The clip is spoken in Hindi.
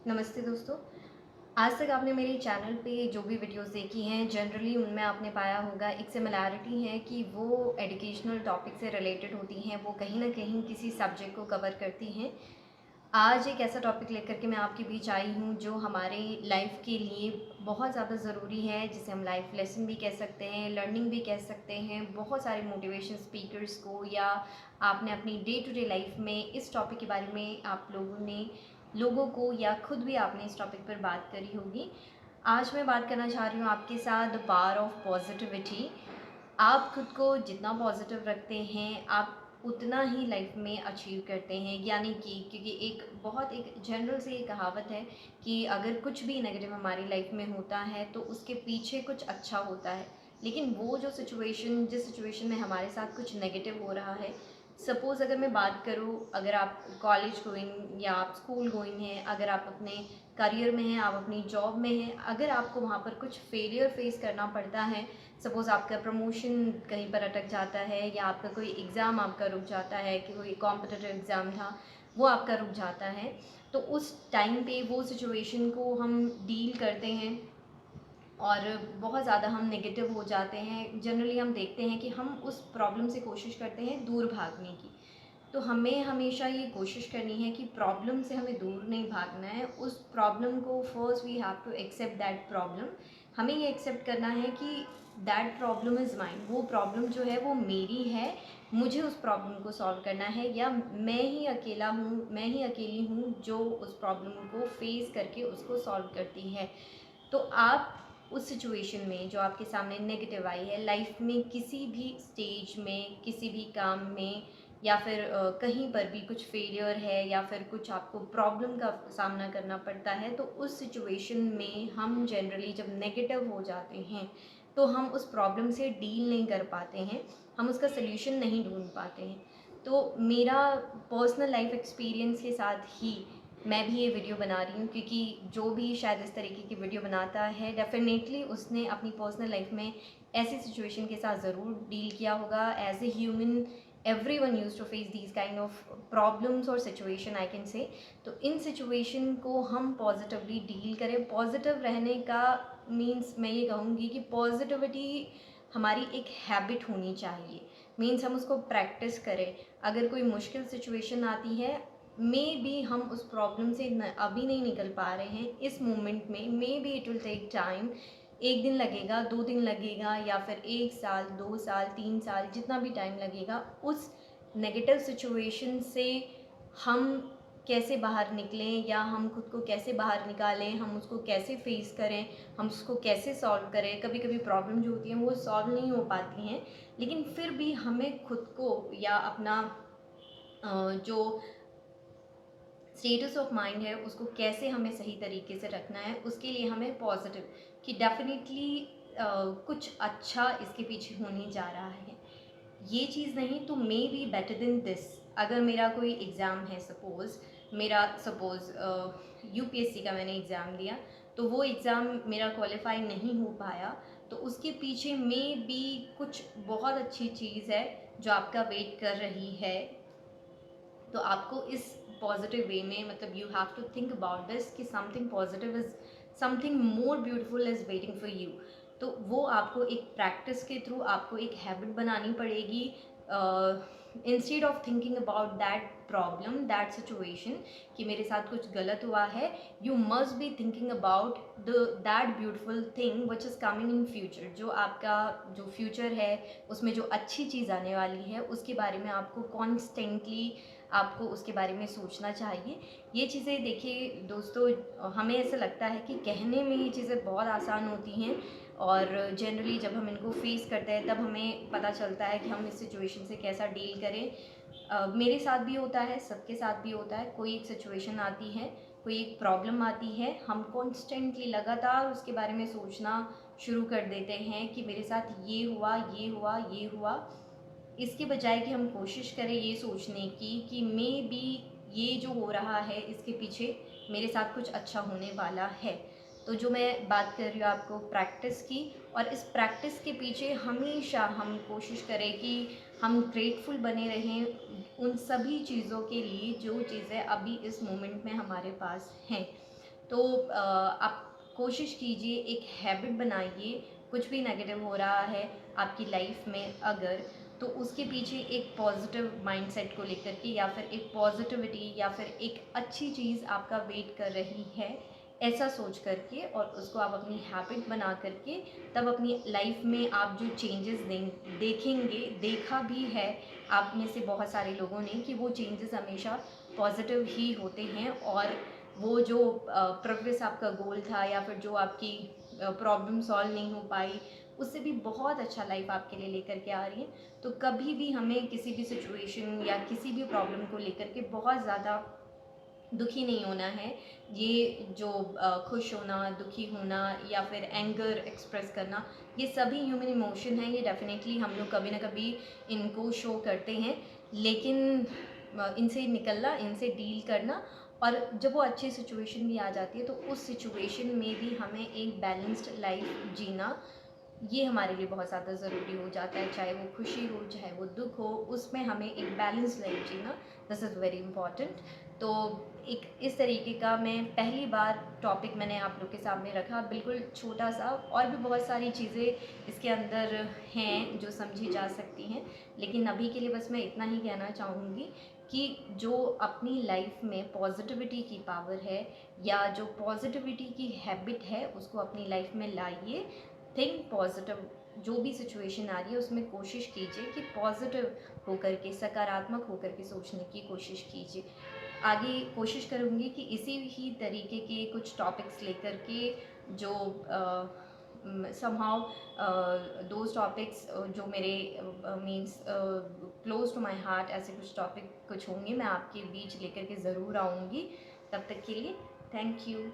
नमस्ते दोस्तों। आज तक आपने मेरे चैनल पे जो भी वीडियोस देखी हैं जनरली उनमें आपने पाया होगा एक सिमिलैरिटी है कि वो एजुकेशनल टॉपिक से रिलेटेड होती हैं, वो कहीं न कहीं किसी सब्जेक्ट को कवर करती हैं। आज एक ऐसा टॉपिक लेकर के मैं आपके बीच आई हूँ जो हमारे लाइफ के लिए बहुत ज़्यादा ज़रूरी है, जिसे हम लाइफ लेसन भी कह सकते हैं, लर्निंग भी कह सकते हैं। बहुत सारे मोटिवेशन स्पीकर्स को या आपने अपनी डे टू डे लाइफ में इस टॉपिक के बारे में आप लोगों को या खुद भी आपने इस टॉपिक पर बात करी होगी। आज मैं बात करना चाह रही हूँ आपके साथ द पावर ऑफ पॉजिटिविटी। आप खुद को जितना पॉजिटिव रखते हैं आप उतना ही लाइफ में अचीव करते हैं। यानी कि क्योंकि एक जनरल से ये कहावत है कि अगर कुछ भी नेगेटिव हमारी लाइफ में होता है तो उसके पीछे कुछ अच्छा होता है। लेकिन वो जिस सिचुएशन में हमारे साथ कुछ नेगेटिव हो रहा है, सपोज़ अगर मैं बात करूँ, अगर आप कॉलेज गोइंग या आप स्कूल गोइंग हैं, अगर आप अपने करियर में हैं, आप अपनी जॉब में हैं, अगर आपको वहाँ पर कुछ फेलियर फेस करना पड़ता है, सपोज़ आपका प्रमोशन कहीं पर अटक जाता है या आपका कोई एग्ज़ाम आपका रुक जाता है कि कोई कॉम्पिटिटिव एग्ज़ाम था, वो आपका रुक जाता है, तो उस टाइम पे वो सिचुएशन को हम डील करते हैं और बहुत ज़्यादा हम नेगेटिव हो जाते हैं। जनरली हम देखते हैं कि हम उस प्रॉब्लम से कोशिश करते हैं दूर भागने की। तो हमें हमेशा ये कोशिश करनी है कि प्रॉब्लम से हमें दूर नहीं भागना है। उस प्रॉब्लम को first we have to accept that problem. हमें ये एक्सेप्ट करना है कि दैट प्रॉब्लम इज़ माइन। वो प्रॉब्लम जो है वो मेरी है, मुझे उस प्रॉब्लम को सॉल्व करना है, या मैं ही अकेला हूँ, मैं ही अकेली हूँ जो उस प्रॉब्लम को फेस करके उसको सॉल्व करती है। तो आप उस सिचुएशन में जो आपके सामने नेगेटिव आई है लाइफ में, किसी भी स्टेज में, किसी भी काम में, या फिर कहीं पर भी कुछ फेलियर है या फिर कुछ आपको प्रॉब्लम का सामना करना पड़ता है, तो उस सिचुएशन में हम जनरली जब नेगेटिव हो जाते हैं तो हम उस प्रॉब्लम से डील नहीं कर पाते हैं, हम उसका सल्यूशन नहीं ढूंढ पाते हैं। तो मेरा पर्सनल लाइफ एक्सपीरियंस के साथ ही मैं भी ये वीडियो बना रही हूँ, क्योंकि जो भी शायद इस तरीके की वीडियो बनाता है डेफिनेटली उसने अपनी पर्सनल लाइफ में ऐसी सिचुएशन के साथ ज़रूर डील किया होगा। As a human everyone used to face these kind of problems और situation I can say। तो इन सिचुएशन को हम पॉजिटिवली डील करें। पॉजिटिव रहने का मीन्स मैं ये कहूँगी कि पॉजिटिविटी हमारी एक हैबिट होनी चाहिए। मीन्स हम उसको प्रैक्टिस करें। अगर कोई मुश्किल सिचुएशन आती है, मे बी हम उस प्रॉब्लम से अभी नहीं निकल पा रहे हैं इस मोमेंट में, maybe it will take time. 1 दिन लगेगा, 2 दिन लगेगा, या फिर 1 साल, 2 साल, 3 साल, जितना भी टाइम लगेगा। उस नेगेटिव सिचुएशन से हम कैसे बाहर निकलें या हम खुद को कैसे बाहर निकालें, हम उसको कैसे फेस करें, हम उसको कैसे सॉल्व करें। कभी कभी प्रॉब्लम जो होती हैं वो सॉल्व नहीं हो पाती हैं, लेकिन फिर भी हमें खुद को या अपना जो स्टेटस ऑफ माइंड है उसको कैसे हमें सही तरीके से रखना है, उसके लिए हमें पॉजिटिव कि डेफिनेटली कुछ अच्छा इसके पीछे होने जा रहा है। ये चीज़ नहीं तो may be better than this. अगर मेरा कोई एग्ज़ाम है, सपोज़ यूपीएससी का मैंने एग्ज़ाम दिया, तो वो एग्ज़ाम मेरा क्वालिफाई नहीं हो पाया, तो उसके पीछे मे बी कुछ बहुत अच्छी चीज़ है जो आपका वेट कर रही है। तो आपको इस पॉजिटिव वे में, मतलब you have to think about this कि something positive is, something more beautiful is waiting for you. तो वो आपको एक प्रैक्टिस के थ्रू आपको एक हैबिट बनानी पड़ेगी। Instead of thinking about that problem, that situation कि मेरे साथ कुछ गलत हुआ है, you must be thinking about the that beautiful thing which is coming in future. जो आपका जो फ्यूचर है उसमें जो अच्छी चीज़ आने वाली है उसके बारे में आपको कॉन्स्टेंटली आपको उसके बारे में सोचना चाहिए। ये चीज़ें देखिए दोस्तों, हमें ऐसा लगता है कि कहने में ये चीज़ें बहुत आसान होती हैं, और जनरली जब हम इनको फेस करते हैं तब हमें पता चलता है कि हम इस सिचुएशन से कैसा डील करें। मेरे साथ भी होता है, सबके साथ भी होता है। कोई एक सिचुएशन आती है, कोई एक प्रॉब्लम आती है, हम कॉन्स्टेंटली लगातार उसके बारे में सोचना शुरू कर देते हैं कि मेरे साथ ये हुआ, ये हुआ, ये हुआ। इसके बजाय कि हम कोशिश करें ये सोचने की कि मे बी ये जो हो रहा है इसके पीछे मेरे साथ कुछ अच्छा होने वाला है। तो जो मैं बात कर रही हूँ आपको प्रैक्टिस की, और इस प्रैक्टिस के पीछे हमेशा हम कोशिश करें कि हम ग्रेटफुल बने रहें उन सभी चीज़ों के लिए जो चीज़ें अभी इस मोमेंट में हमारे पास हैं। तो आप कोशिश कीजिए, एक हैबिट बनाइए, कुछ भी नेगेटिव हो रहा है आपकी लाइफ में अगर, तो उसके पीछे एक पॉजिटिव माइंडसेट को लेकर के, या फिर एक पॉजिटिविटी, या फिर एक अच्छी चीज़ आपका वेट कर रही है, ऐसा सोच करके, और उसको आप अपनी हैबिट बना करके तब अपनी लाइफ में आप जो चेंजेस देखेंगे, देखा भी है आप में से बहुत सारे लोगों ने कि वो चेंजेस हमेशा पॉजिटिव ही होते हैं, और वो जो प्रोग्रेस आपका गोल था, या फिर जो आपकी प्रॉब्लम सॉल्व नहीं हो पाई, उससे भी बहुत अच्छा लाइफ आपके लिए लेकर के आ रही है। तो कभी भी हमें किसी भी सिचुएशन या किसी भी प्रॉब्लम को लेकर के बहुत ज़्यादा दुखी नहीं होना है। ये जो खुश होना, दुखी होना, या फिर एंगर एक्सप्रेस करना, ये सभी ह्यूमन इमोशन हैं। ये डेफिनेटली हम लोग कभी ना कभी इनको शो करते हैं, लेकिन इनसे निकलना, इनसे डील करना, और जब वो अच्छी सिचुएशन भी आ जाती है तो उस सिचुएशन में भी हमें एक बैलेंस्ड लाइफ जीना, ये हमारे लिए बहुत ज़्यादा ज़रूरी हो जाता है। चाहे वो खुशी हो, चाहे वो दुख हो, उसमें हमें एक बैलेंस लाइफ जीना, दिस इज़ वेरी इंपॉर्टेंट। तो एक इस तरीके का मैं पहली बार टॉपिक मैंने आप लोग के सामने रखा, बिल्कुल छोटा सा, और भी बहुत सारी चीज़ें इसके अंदर हैं जो समझी जा सकती हैं, लेकिन अभी के लिए बस मैं इतना ही कहना चाहूँगी कि जो अपनी लाइफ में पॉजिटिविटी की पावर है, या जो पॉजिटिविटी की हैबिट है, उसको अपनी लाइफ में लाइए। थिंक पॉजिटिव, जो भी सिचुएशन आ रही है उसमें कोशिश कीजिए कि पॉजिटिव होकर के, सकारात्मक होकर के सोचने की कोशिश कीजिए। आगे कोशिश करूँगी कि इसी ही तरीके के कुछ टॉपिक्स लेकर के, जो समहाउ दोज टॉपिक्स जो मेरे means close to my heart, ऐसे कुछ टॉपिक कुछ होंगे, मैं आपके बीच लेकर के ज़रूर आऊँगी। तब तक के लिए थैंक यू।